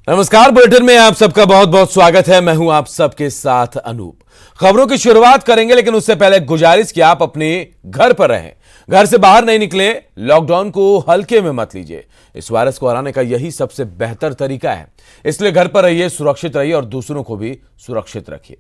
नमस्कार, बुलेटिन में आप सबका बहुत बहुत स्वागत है। मैं हूं आप सबके साथ अनूप। खबरों की शुरुआत करेंगे, लेकिन उससे पहले गुजारिश कि आप अपने घर पर रहें, घर से बाहर नहीं निकले, लॉकडाउन को हल्के में मत लीजिए। इस वायरस को हराने का यही सबसे बेहतर तरीका है, इसलिए घर पर रहिए, सुरक्षित रहिए और दूसरों को भी सुरक्षित रखिए।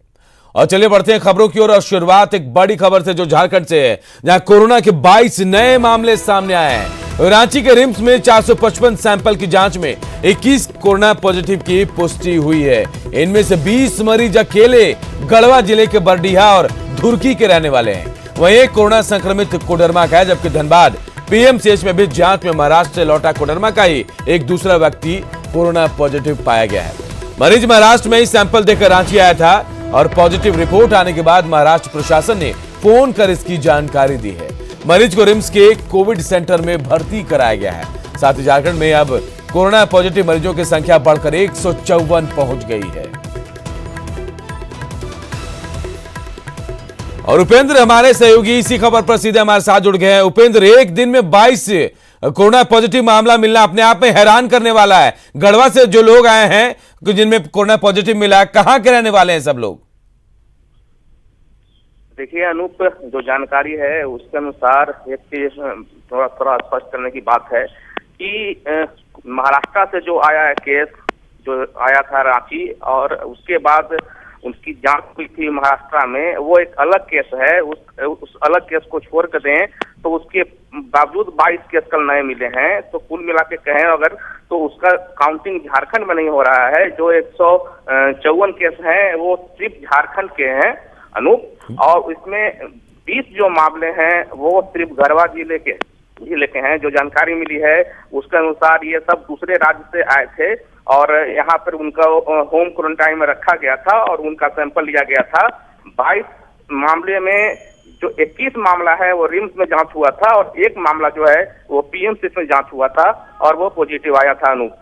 और चलिए बढ़ते हैं खबरों की ओर। और शुरुआत एक बड़ी खबर से जो झारखंड से है, जहां कोरोना के 22 नए मामले सामने आए हैं। रांची के रिम्स में 455 सैंपल की जांच में 21 कोरोना पॉजिटिव की पुष्टि हुई है। इनमें से 20 मरीज अकेले गढ़वा जिले के बरडीहा और धुरकी के रहने वाले हैं। वहीं एक कोरोना संक्रमित कोडरमा का है, जबकि धनबाद पीएमसीएच में भी जांच में महाराष्ट्र से लौटा कोडरमा का ही एक दूसरा व्यक्ति कोरोना पॉजिटिव पाया गया है। मरीज महाराष्ट्र में ही सैंपल देकर रांची आया था और पॉजिटिव रिपोर्ट आने के बाद महाराष्ट्र प्रशासन ने फोन कर इसकी जानकारी दी है। मरीज को रिम्स के कोविड सेंटर में भर्ती कराया गया है। साथ ही झारखंड में अब कोरोना पॉजिटिव मरीजों की संख्या बढ़कर 154 पहुंच गई है। और उपेंद्र हमारे सहयोगी इसी खबर पर सीधे हमारे साथ जुड़ गए हैं। उपेंद्र, एक दिन में 22 कोरोना पॉजिटिव मामला मिलना अपने आप में हैरान करने वाला है। गढ़वा से जो लोग आए हैं जिनमें कोरोना पॉजिटिव मिला है, कहां के रहने वाले हैं सब लोग? देखिए अनूप, जो जानकारी है उसके अनुसार एक चीज थोड़ा स्पष्ट करने की बात है कि महाराष्ट्र से जो आया है केस, जो आया था रांची और उसके बाद उसकी जांच हुई थी महाराष्ट्र में, वो एक अलग केस है। उस अलग केस को छोड़ कर दें तो उसके बावजूद 22 केस कल नए मिले हैं। तो कुल मिला के कहें अगर तो उसका काउंटिंग झारखंड में नहीं हो रहा है। जो 154 केस हैं वो सिर्फ झारखंड के हैं अनूप, और इसमें 20 जो मामले हैं वो सिर्फ गढ़वा जिले के हैं। जो जानकारी मिली है उसके अनुसार ये सब दूसरे राज्य से आए थे और यहाँ पर उनका होम क्वारंटाइन में रखा गया था और उनका सैंपल लिया गया था। 22 मामले में जो 21 मामला है वो रिम्स में जांच हुआ था और एक मामला जो है वो पीएमसीएच में जांच हुआ था और वो पॉजिटिव आया था अनूप।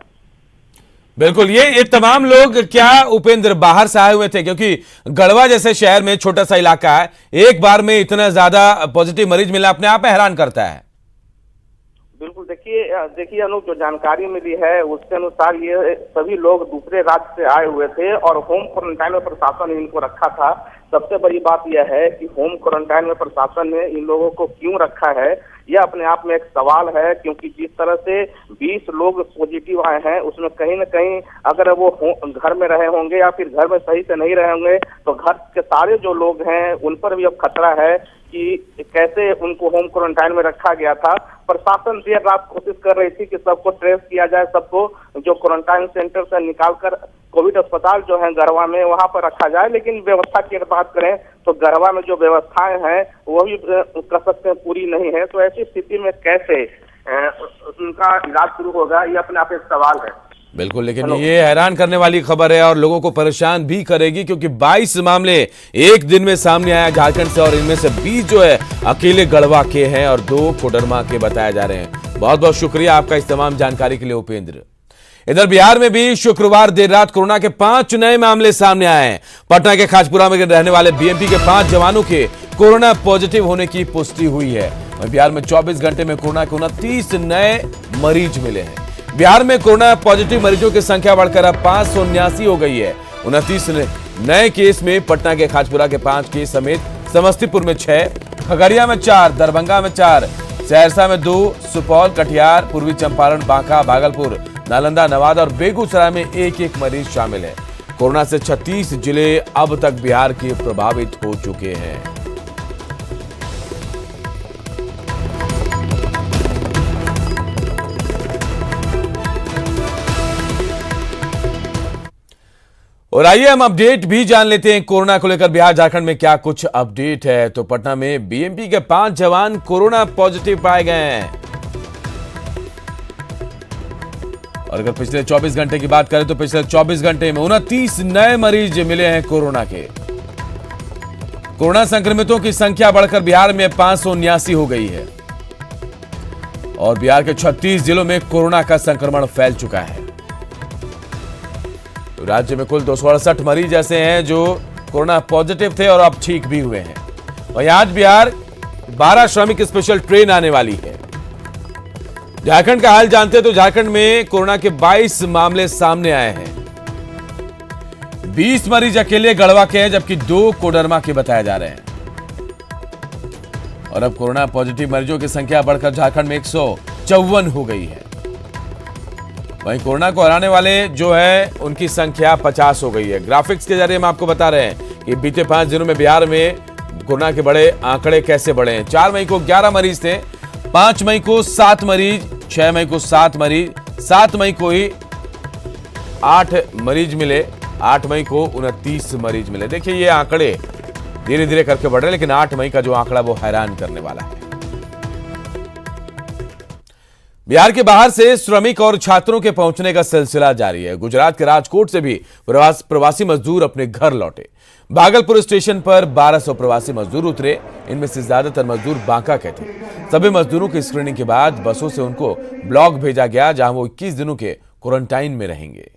बिल्कुल, ये तमाम लोग क्या उपेंद्र बाहर से आए हुए थे? क्योंकि गढ़वा जैसे शहर में छोटा सा इलाका है, एक बार में इतना ज्यादा पॉजिटिव मरीज मिला अपने आप में हैरान करता है। बिल्कुल, देखिए अनूप, जो जानकारी मिली है उसके अनुसार ये सभी लोग दूसरे राज्य से आए हुए थे और होम क्वारंटाइन में प्रशासन ने इनको रखा था। सबसे बड़ी बात यह है कि होम क्वारंटाइन में प्रशासन ने इन लोगों को क्यों रखा है, यह अपने आप में एक सवाल है। क्योंकि जिस तरह से 20 लोग पॉजिटिव आए हैं उसमें कहीं न कहीं अगर वो घर में रहे होंगे या फिर घर में सही से नहीं रहे होंगे तो घर के सारे जो लोग हैं उन पर भी अब खतरा है कि कैसे उनको होम क्वारंटाइन में रखा गया था। प्रशासन देर रात कोशिश कर रही थी कि सबको ट्रेस किया जाए, सबको जो क्वारंटाइन सेंटर से निकालकर कोविड अस्पताल जो है गढ़वा में वहां पर रखा जाए। लेकिन व्यवस्था की अगर बात करें तो गढ़वा में जो व्यवस्थाएं हैं वो भी कह सकते हैं पूरी नहीं है। तो ऐसी स्थिति में कैसे उनका इलाज शुरू होगा, ये अपने आप एक सवाल है। बिल्कुल, लेकिन ये हैरान करने वाली खबर है और लोगों को परेशान भी करेगी, क्योंकि 22 मामले एक दिन में सामने आया झारखंड से और इनमें से 20 जो है अकेले गढ़वा के हैं और 2 कोडरमा के बताए जा रहे हैं। बहुत बहुत शुक्रिया आपका इस तमाम जानकारी के लिए उपेंद्र। इधर बिहार में भी शुक्रवार देर रात कोरोना के 5 नए मामले सामने आए हैं। पटना के खाजपुरा में रहने वाले बीएमपी के 5 जवानों के कोरोना पॉजिटिव होने की पुष्टि हुई है। बिहार में 24 घंटे में कोरोना के 29 नए मरीज मिले हैं। बिहार में कोरोना पॉजिटिव मरीजों की संख्या बढ़कर अब 579 हो गई है। 29 नए केस में पटना के खाजपुरा के 5 केस समेत समस्तीपुर में 6, खगड़िया में 4, दरभंगा में 4, सहरसा में 2, सुपौल, कटिहार, पूर्वी चंपारण, बांका, भागलपुर, नालंदा, नवादा और बेगूसराय में 1-1 मरीज शामिल है। कोरोना से 36 जिले अब तक बिहार के प्रभावित हो चुके हैं। और आइए हम अपडेट भी जान लेते हैं कोरोना को लेकर बिहार झारखंड में क्या कुछ अपडेट है। तो पटना में बीएमपी के 5 जवान कोरोना पॉजिटिव पाए गए हैं। और अगर पिछले 24 घंटे की बात करें तो पिछले 24 घंटे में 29 नए मरीज मिले हैं कोरोना के। कोरोना संक्रमितों की संख्या बढ़कर बिहार में 579 हो गई है और बिहार के 36 जिलों में कोरोना का संक्रमण फैल चुका है। तो राज्य में कुल 268 मरीज ऐसे हैं जो कोरोना पॉजिटिव थे और अब ठीक भी हुए हैं। वहीं आज बिहार 12 श्रमिक स्पेशल ट्रेन आने वाली है, झारखंड का हाल जानते हैं तो झारखंड में कोरोना के 22 मामले सामने आए हैं। 20 मरीज अकेले गढ़वा के हैं, जबकि 2 कोडरमा के बताए जा रहे हैं। और अब कोरोना पॉजिटिव मरीजों की संख्या बढ़कर झारखंड में 154 हो गई है। वहीं कोरोना को हराने वाले जो है उनकी संख्या 50 हो गई है। ग्राफिक्स के जरिए हम आपको बता रहे हैं कि बीते 5 दिनों में बिहार में कोरोना के बड़े आंकड़े कैसे बढ़े हैं। 4 मई को 11 मरीज थे, 5 मई को 7 मरीज, 6 मई को 7 मरीज, 7 मई को ही 8 मरीज मिले, 8 मई को 29 मरीज मिले। देखिए ये आंकड़े धीरे धीरे करके बढ़ रहे हैं, लेकिन 8 मई का जो आंकड़ा वो हैरान करने वाला है। बिहार के बाहर से श्रमिक और छात्रों के पहुंचने का सिलसिला जारी है। गुजरात के राजकोट से भी प्रवासी मजदूर अपने घर लौटे। भागलपुर स्टेशन पर 1200 प्रवासी मजदूर उतरे। इनमें से ज्यादातर मजदूर बांका के थे। सभी मजदूरों की स्क्रीनिंग के बाद बसों से उनको ब्लॉक भेजा गया, जहां वो 21 दिनों के क्वारंटाइन में रहेंगे।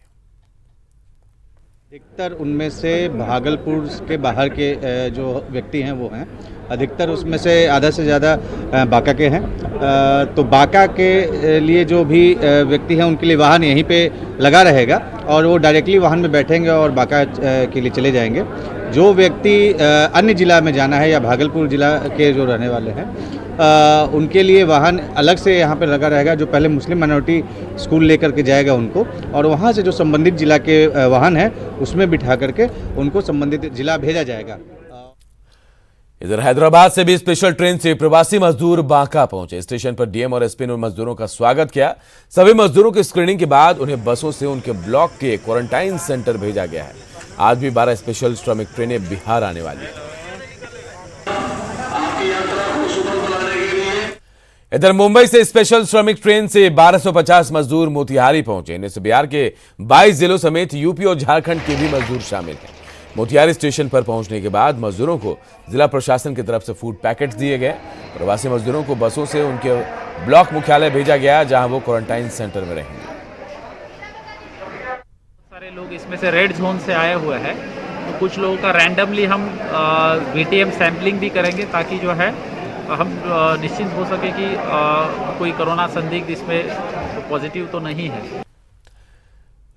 अधिकतर उनमें से भागलपुर के बाहर के जो व्यक्ति हैं वो हैं। अधिकतर उसमें से आधा से ज़्यादा बांका के हैं। तो बांका के लिए जो भी व्यक्ति हैं उनके लिए वाहन यहीं पे लगा रहेगा और वो डायरेक्टली वाहन में बैठेंगे और बांका के लिए चले जाएंगे। जो व्यक्ति अन्य जिला में जाना है या भागलपुर जिला के जो रहने वाले हैं उनके लिए वाहन अलग से यहाँ पे लगा रहेगा, जो पहले मुस्लिम माइनॉरिटी स्कूल लेकर के जाएगा उनको, और वहाँ से जो संबंधित जिला के वाहन है उसमें बिठा करके उनको संबंधित जिला भेजा जाएगा। इधर हैदराबाद से भी स्पेशल ट्रेन से प्रवासी मजदूर बांका पहुंचे। स्टेशन पर डीएम और एसपी ने मजदूरों का स्वागत किया। सभी मजदूरों की स्क्रीनिंग के बाद उन्हें बसों से उनके ब्लॉक के क्वारंटाइन सेंटर भेजा गया है। आज भी 12 स्पेशल श्रमिक ट्रेनें बिहार आने वाली हैं। इधर मुंबई से स्पेशल श्रमिक ट्रेन से 1250 मजदूर मोतिहारी पहुंचे। इनमें से बिहार के 22 जिलों समेत यूपी और झारखंड के भी मजदूर शामिल हैं। मोतिहारी स्टेशन पर पहुंचने के बाद मजदूरों को जिला प्रशासन की तरफ से फूड पैकेट्स दिए गए। प्रवासी मजदूरों को बसों से उनके ब्लॉक मुख्यालय भेजा गया, जहां वो क्वारंटाइन सेंटर में रहेंगे। सारे लोग इसमें से रेड जोन से आए हुए हैं, तो कुछ लोगों का रैंडमली हम वीटीएम सैंपलिंग भी करेंगे, ताकि जो है हम निश्चिंत हो सके कि कोई कोरोना संदिग्ध इसमें पॉजिटिव तो नहीं है।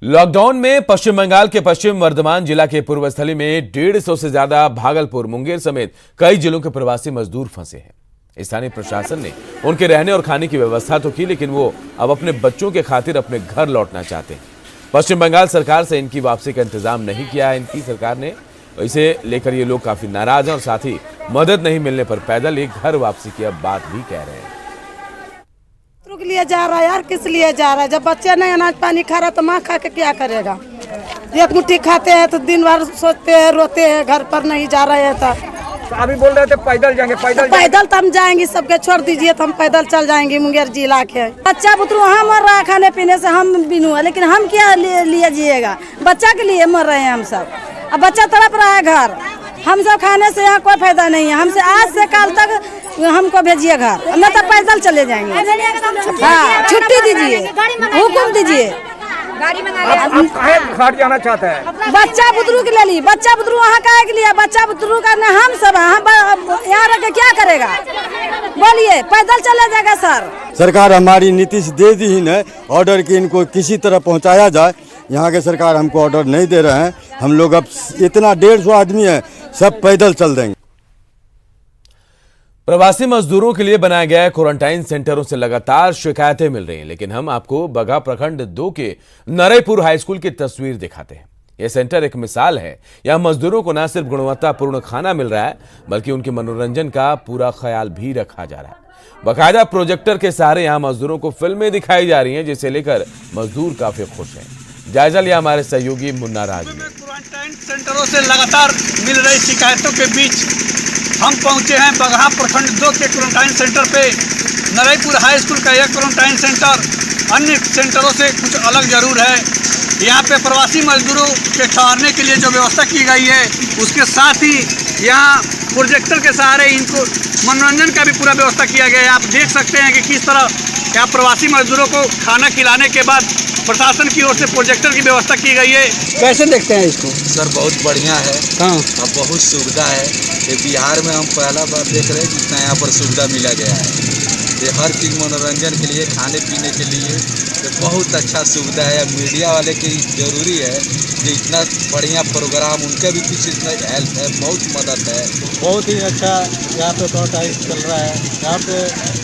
लॉकडाउन में पश्चिम बंगाल के पश्चिम वर्धमान जिला के पूर्वस्थली में 150 से ज्यादा भागलपुर, मुंगेर समेत कई जिलों के प्रवासी मजदूर फंसे हैं। स्थानीय प्रशासन ने उनके रहने और खाने की व्यवस्था तो की, लेकिन वो अब अपने बच्चों के खातिर अपने घर लौटना चाहते हैं। पश्चिम बंगाल सरकार से इनकी वापसी का इंतजाम नहीं किया है इनकी सरकार ने। इसे लेकर ये लोग काफी नाराज हैं और साथ ही मदद नहीं मिलने पर पैदल एक घर वापसी की अब बात भी कह रहे हैं। के लिए जा रहा है यार, किस लिए जा रहा है? जब बच्चे नहीं अनाज पानी खा रहा तो माँ खा के क्या करेगा? एक मुट्ठी खाते हैं तो दिन भर सोचते हैं, रोते हैं, घर पर नहीं जा रहे हैं। तो अभी बोल रहे थे पैदल जाएंगे, पैदल तो हम जाएंगे, सबके छोड़ दीजिए तो हम पैदल चल जाएंगे मुंगेर जिला के। बच्चा बुतरू वहाँ मर रहा है खाने पीने से, हम बिनु, लेकिन हम क्या लिए जिएगा? बच्चा के लिए मर रहे हैं हम सब। अब बच्चा तड़प रहा है घर, हम सब खाने से यहाँ कोई फायदा नहीं है। हमसे आज से कल तक हमको भेजिए घर, न तो पैदल चले जाएंगे। हाँ, छुट्टी दीजिए, हुक्म दीजिए। घर जाना चाहते हैं? बच्चा बुतरू के लिए, बच्चा बुतरू वहाँ काहे के लिए? बच्चा बुतरू का न हम सब यहाँ रह के क्या करेगा? बोलिए, पैदल चले जाएगा सर? सरकार हमारी नीतीश दे दी ही नहीं ऑर्डर कि इनको किसी तरह पहुँचाया जाए। यहाँ के सरकार हमको ऑर्डर नहीं दे रहे हैं। हम लोग अब इतना 150 आदमी है, सब पैदल चल देंगे। प्रवासी मजदूरों के लिए बनाए गए क्वारंटाइन सेंटरों से लगातार शिकायतें मिल रही हैं, लेकिन हम आपको बगहा प्रखंड 2 के नरेपुर हाई स्कूल की तस्वीर दिखाते हैं। यह सेंटर एक मिसाल है। यहां मजदूरों को न सिर्फ गुणवत्तापूर्ण खाना मिल रहा है, बल्कि उनके मनोरंजन का पूरा ख्याल भी रखा जा रहा है। बाकायदा प्रोजेक्टर के सहारे यहां मजदूरों को फिल्में दिखाई जा रही हैं, जिसे लेकर मजदूर काफी खुश हैं। जायजा लिया हमारे सहयोगी मुन्ना राज ने। क्वारंटाइन सेंटरों से लगातार मिल रही शिकायतों के बीच हम पहुंचे हैं बगहा प्रखंड 2 के क्वारंटाइन सेंटर पे। नरेपुर हाई स्कूल का यह क्वारंटाइन सेंटर अन्य सेंटरों से कुछ अलग जरूर है। यहाँ पे प्रवासी मजदूरों के ठहरने के लिए जो व्यवस्था की गई है, उसके साथ ही यहाँ प्रोजेक्टर के सहारे इनको मनोरंजन का भी पूरा व्यवस्था किया गया है। आप देख सकते हैं कि किस तरह यहाँ प्रवासी मजदूरों को खाना खिलाने के बाद प्रशासन की ओर से प्रोजेक्टर की व्यवस्था की गई है। कैसे देखते हैं इसको? सर बहुत बढ़िया है। हाँ, अब बहुत सुविधा है। ये बिहार में हम पहला बार देख रहे हैं जितना यहाँ पर सुविधा मिला गया है। ये हर चीज़ मनोरंजन के लिए, खाने पीने के लिए तो बहुत अच्छा सुविधा है। मीडिया वाले की ज़रूरी है कि इतना बढ़िया प्रोग्राम, उनका भी कुछ इतना हेल्प है, बहुत मदद है। बहुत ही अच्छा यहाँ पे प्रोटाइज चल रहा है। यहाँ पे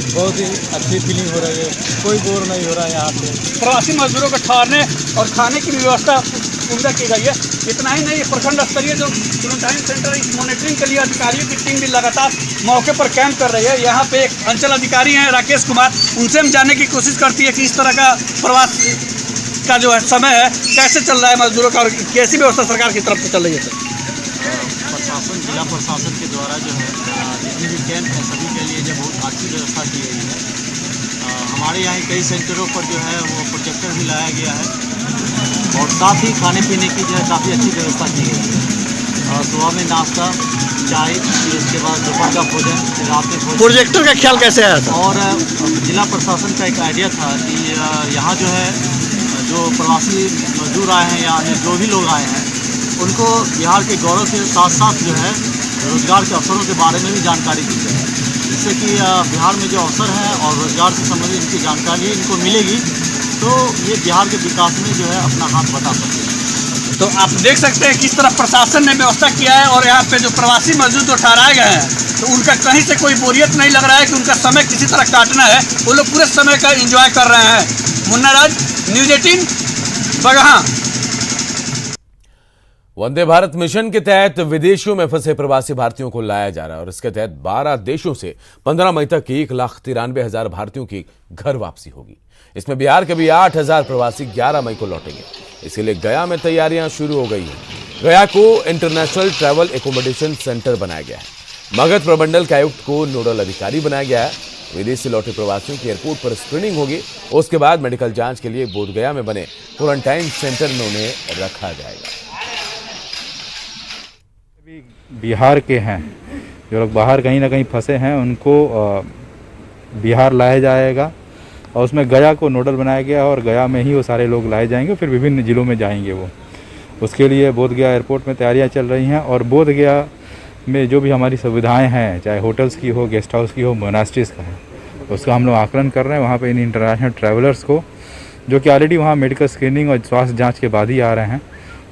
बहुत ही अच्छी फीलिंग हो रही है, कोई बोर नहीं हो रहा है यहाँ पे। प्रवासी मजदूरों को ठहरने और खाने की भी व्यवस्था उम्दा की गई है। इतना ही नहीं, प्रखंड स्तरीय जो क्वारंटाइन सेंटर, इस मॉनिटरिंग के लिए अधिकारियों की टीम भी लगातार मौके पर कैंप कर रही है। यहाँ पे एक अंचल अधिकारी हैं राकेश कुमार, उनसे हम जानने की कोशिश करती है कि इस तरह का प्रवास का जो है समय है कैसे चल रहा है मजदूरों का और कैसी व्यवस्था सरकार की तरफ से चल रही है। प्रशासन, जिला प्रशासन के द्वारा जो है जितने भी कैंप हैं सभी के लिए जो बहुत अच्छी व्यवस्था की गई है। हमारे यहाँ कई सेंटरों पर जो है वो प्रोजेक्टर भी लाया गया है और साथ ही खाने पीने की जो है काफ़ी अच्छी व्यवस्था की गई है। सुबह में नाश्ता, चाय, फिर उसके बाद दोपहर का भोजन, फिर रात में भोजन। प्रोजेक्टर का ख्याल कैसे आया था? और जिला प्रशासन का एक आइडिया था कि यहाँ जो है जो प्रवासी मजदूर आए हैं या जो भी लोग आए हैं उनको बिहार के गौरव के साथ साथ जो है रोजगार के अवसरों के बारे में भी जानकारी दी जाए, जिससे कि बिहार में जो अवसर हैं और रोजगार से संबंधित इनकी जानकारी इनको मिलेगी तो ये बिहार के विकास में जो है अपना हाथ बटा सकते हैं। तो आप देख सकते हैं किस तरह प्रशासन ने व्यवस्था किया है और यहाँ पे जो प्रवासी मजदूर जो ठहराए गए हैं तो उनका कहीं से कोई बोरियत नहीं लग रहा है कि उनका समय किसी तरह काटना है। वो लोग पूरे समय का एंजॉय कर रहे हैं। मुन्ना राज, न्यूज़ 18, बगहा। वंदे भारत मिशन के तहत विदेशों में फंसे प्रवासी भारतीयों को लाया जा रहा है और इसके तहत 12 देशों से 15 मई तक 1,93,000 भारतीयों की घर वापसी होगी। इसमें बिहार के भी 8,000 प्रवासी 11 मई को लौटेंगे। इसके लिए गया में तैयारियां शुरू हो गई हैं। गया को इंटरनेशनल ट्रैवल एकोमोडेशन सेंटर बनाया गया है। मगध प्रमंडल के आयुक्त को नोडल अधिकारी बनाया गया है। विदेश से लौटे प्रवासियों की एयरपोर्ट पर स्क्रीनिंग होगी। उसके बाद मेडिकल जांच के लिए बोधगया में बने क्वारंटाइन सेंटर में उन्हें रखा जाएगा। बिहार के हैं जो लोग बाहर कहीं ना कहीं फंसे हैं उनको बिहार लाया जाएगा और उसमें गया को नोडल बनाया गया और गया में ही वो सारे लोग लाए जाएंगे, फिर विभिन्न जिलों में जाएंगे वो। उसके लिए बोधगया एयरपोर्ट में तैयारियां चल रही हैं और बोधगया में जो भी हमारी सुविधाएं हैं, चाहे होटल्स की हो, गेस्ट हाउस की हो, मोनास्ट्रीज का है, उसका हम लोग आकलन कर रहे हैं। वहाँ पे इन इंटरनेशनल ट्रैवलर्स को जो कि ऑलरेडी वहाँ मेडिकल स्क्रीनिंग और स्वास्थ्य जाँच के बाद ही आ रहे हैं,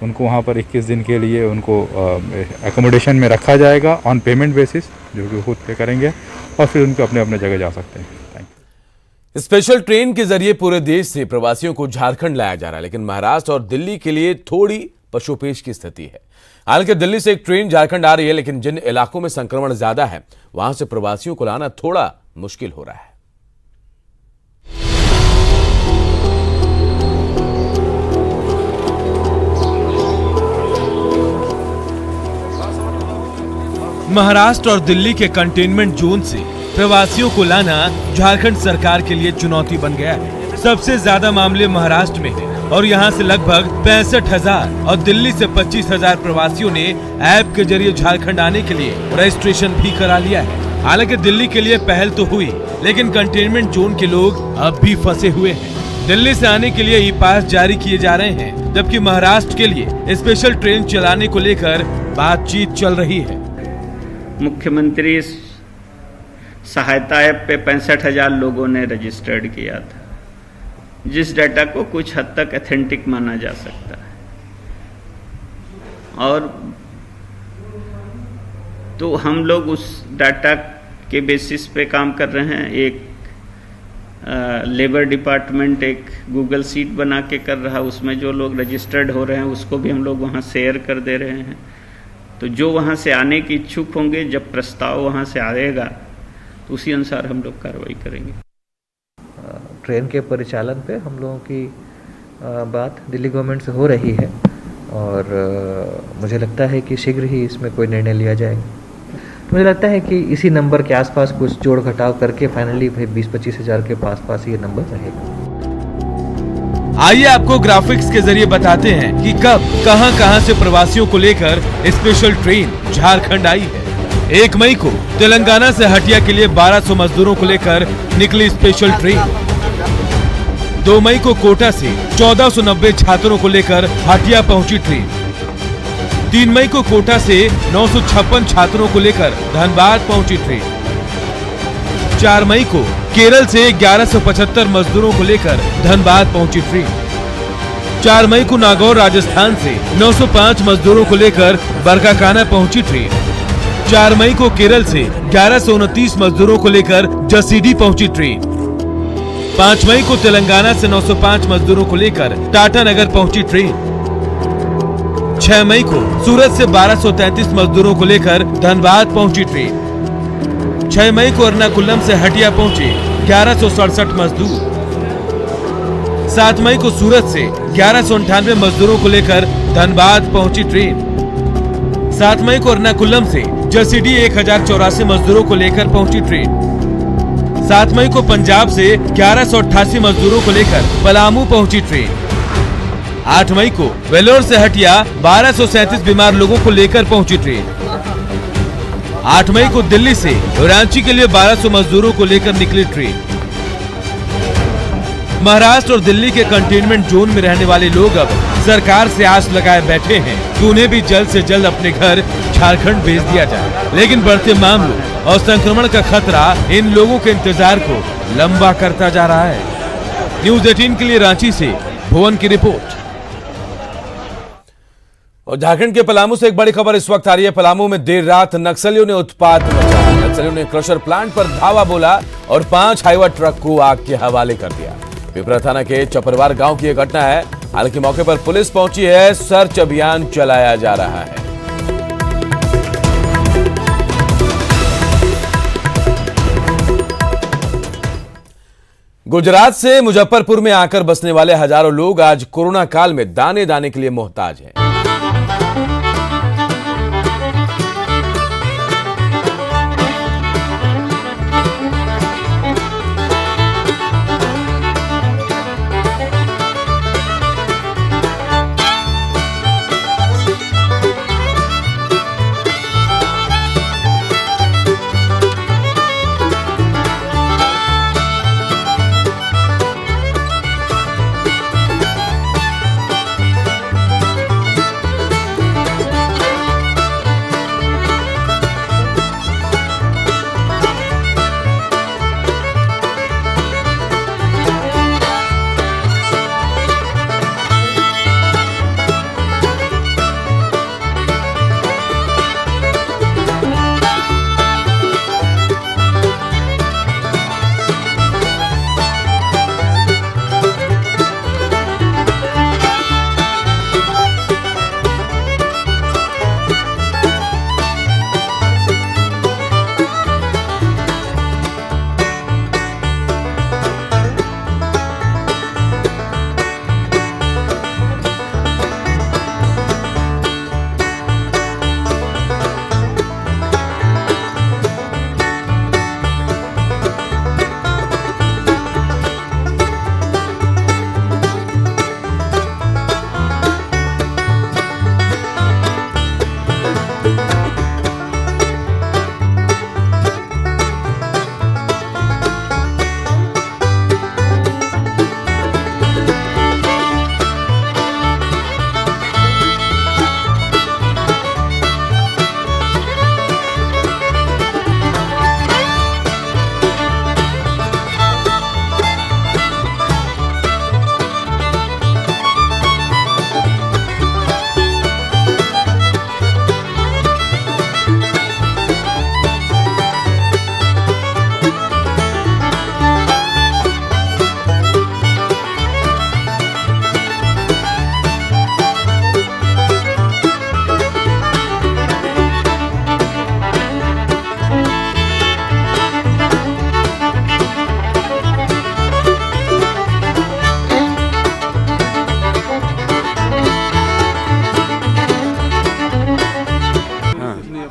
उनको वहाँ पर 21 दिन के लिए उनको एकोमोडेशन में रखा जाएगा ऑन पेमेंट बेसिस, जो कि खुद पे करेंगे और फिर उनको अपने अपने जगह जा सकते हैं। स्पेशल ट्रेन के जरिए पूरे देश से प्रवासियों को झारखंड लाया जा रहा है, लेकिन महाराष्ट्र और दिल्ली के लिए थोड़ी पशुपेश की स्थिति है। हालांकि दिल्ली से एक ट्रेन झारखंड आ रही है, लेकिन जिन इलाकों में संक्रमण ज्यादा है वहां से प्रवासियों को लाना थोड़ा मुश्किल हो रहा है। महाराष्ट्र और दिल्ली के कंटेनमेंट जोन से प्रवासियों को लाना झारखंड सरकार के लिए चुनौती बन गया है। सबसे ज्यादा मामले महाराष्ट्र में हैं और यहां से लगभग 65,000 और दिल्ली से 25,000 प्रवासियों ने ऐप के जरिए झारखंड आने के लिए रजिस्ट्रेशन भी करा लिया है। हालांकि दिल्ली के लिए पहल तो हुई, लेकिन कंटेनमेंट जोन के लोग अब भी फंसे हुए हैं। दिल्ली से आने के लिए ई पास जारी किए जा रहे हैं, जबकि महाराष्ट्र के लिए स्पेशल ट्रेन चलाने को लेकर बातचीत चल रही है। मुख्यमंत्री सहायता ऐप पे 65,000 लोगों ने रजिस्टर्ड किया था, जिस डाटा को कुछ हद तक ऑथेंटिक माना जा सकता है। और तो हम लोग उस डाटा के बेसिस पे काम कर रहे हैं। एक लेबर डिपार्टमेंट एक गूगल सीट बना के कर रहा है, उसमें जो लोग रजिस्टर्ड हो रहे हैं उसको भी हम लोग वहाँ शेयर कर दे रहे हैं। तो जो वहाँ से आने के इच्छुक होंगे, जब प्रस्ताव वहाँ से आएगा तो उसी अनुसार हम लोग कार्रवाई करेंगे। ट्रेन के परिचालन पे हम लोगों की बात दिल्ली गवर्नमेंट से हो रही है और मुझे लगता है कि शीघ्र ही इसमें कोई निर्णय लिया जाएगा। तो मुझे लगता है कि इसी नंबर के आसपास कुछ जोड़ घटाव करके फाइनली 20-25 हज़ार के पास ये नंबर रहेगा। आइए आपको ग्राफिक्स के जरिए बताते हैं कि कब कहां से प्रवासियों को लेकर स्पेशल ट्रेन झारखंड आई है। 1 मई को तेलंगाना से हटिया के लिए 1200 मजदूरों को लेकर निकली स्पेशल ट्रेन। 2 मई को कोटा से 1490 छात्रों को लेकर हटिया पहुंची ट्रेन। 3 मई को कोटा से 956 छात्रों को लेकर धनबाद पहुंची ट्रेन। 4 मई को केरल से 1175 मजदूरों को लेकर धनबाद पहुंची ट्रेन। 4 मई को नागौर राजस्थान से 905 मजदूरों को लेकर बरकाकाना पहुंची ट्रेन। 4 मई को केरल से 1129 मजदूरों को लेकर जसीडीह पहुंची ट्रेन। 5 मई को तेलंगाना से 905 मजदूरों को लेकर टाटानगर पहुंची ट्रेन। 6 मई को सूरत से 1233 मजदूरों को लेकर धनबाद पहुंची ट्रेन। 6 मई को एर्नाकुलम से हटिया पहुंचे 1167 मजदूर। 7 मई को सूरत से 1198 मजदूरों को लेकर धनबाद पहुंची ट्रेन। 7 मई को एर्नाकुलम से जसीडीह 1084 मजदूरों को लेकर पहुंची ट्रेन। 7 मई को पंजाब से 1188 मजदूरों को लेकर पलामू पहुंची ट्रेन। 8 मई को वेलोर से हटिया 1237 बीमार लोगों को लेकर पहुंची ट्रेन। 8 मई को दिल्ली से रांची के लिए 1200 मजदूरों को लेकर निकली ट्रेन। महाराष्ट्र और दिल्ली के कंटेनमेंट जोन में रहने वाले लोग अब सरकार से आस लगाए बैठे हैं कि उन्हें भी जल्द से जल्द अपने घर झारखंड भेज दिया जाए, लेकिन बढ़ते मामलों और संक्रमण का खतरा इन लोगों के इंतजार को लंबा करता जा रहा है। न्यूज़ 18 के लिए रांची से भुवन की रिपोर्ट। और झारखंड के पलामू से एक बड़ी खबर इस वक्त आ रही है। पलामू में देर रात नक्सलियों ने उत्पात मचाया। नक्सलियों ने क्रशर प्लांट पर धावा बोला और 5 हाईवा ट्रक को आग के हवाले कर दिया। पिपरा थाना के चपरवार गांव की यह घटना है। हालांकि मौके पर पुलिस पहुंची है, सर्च अभियान चलाया जा रहा है। गुजरात से मुजफ्फरपुर में आकर बसने वाले हजारों लोग आज कोरोना काल में दाने दाने के लिए मोहताज हैं।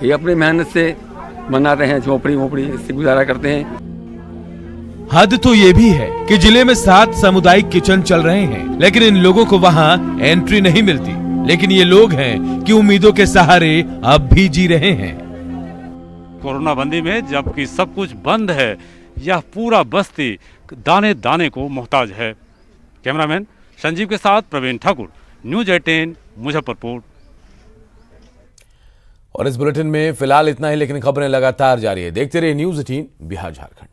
ये अपनी मेहनत से बना रहे हैं, झोपड़ी वोपड़ी इससे गुजारा करते हैं। हद तो ये भी है कि जिले में 7 सामुदायिक किचन चल रहे हैं, लेकिन इन लोगों को वहाँ एंट्री नहीं मिलती। लेकिन ये लोग हैं कि उम्मीदों के सहारे अब भी जी रहे हैं। कोरोना बंदी में जबकि सब कुछ बंद है, यह पूरा बस्ती दाने दाने को मोहताज है। कैमरामैन संजीव के साथ प्रवीण ठाकुर, न्यूज़ 18 मुजफ्फरपुर। और इस बुलेटिन में फिलहाल इतना ही, लेकिन खबरें लगातार जारी है। देखते रहिए न्यूज़ 18 बिहार झारखंड।